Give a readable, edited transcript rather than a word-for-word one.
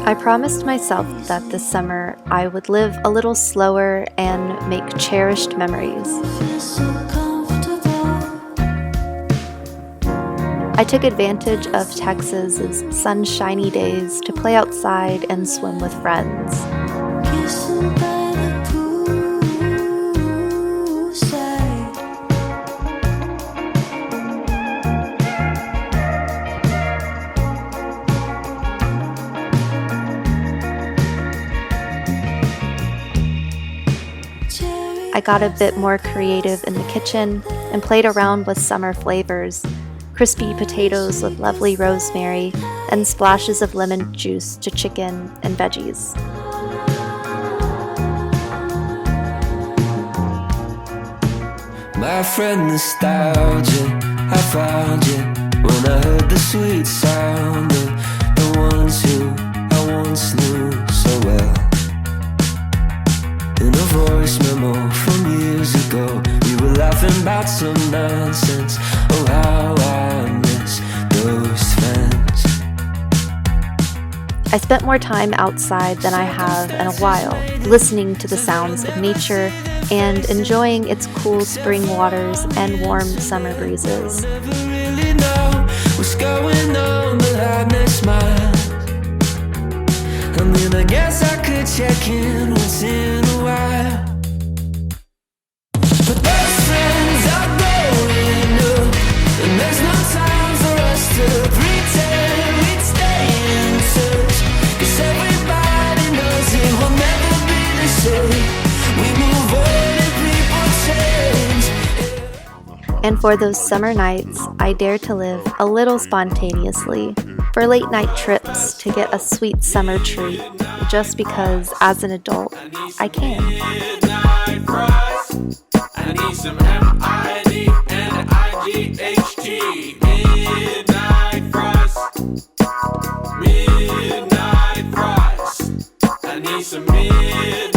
I promised myself that this summer I would live a little slower and make cherished memories. I took advantage of Texas's sunshiny days to play outside and swim with friends. I got a bit more creative in the kitchen and played around with summer flavors, crispy potatoes with lovely rosemary, and splashes of lemon juice to chicken and veggies. My friend nostalgia, I found you when I heard the sweet sound of the ones who I once knew so well. In a voice memo from years ago, we were laughing about some nonsense. Oh, how I miss those friends. I spent more time outside than I have in a while, listening to the sounds of nature and enjoying its cool spring waters and warm summer breezes. Never really know what's going on behind their smile. I mean, I guess I could check in once in a while. But those friends are growing up, and there's no time for us to pretend we'd stay in touch. 'Cause everybody knows it will never be the same. We move on and people change. And for those summer nights, I dare to live a little spontaneously, for late night trips to get a sweet summer treat, just because as an adult, I can. Midnight fries. I need some MID and IGHT. Midnight fries. Midnight fries. I need some midnight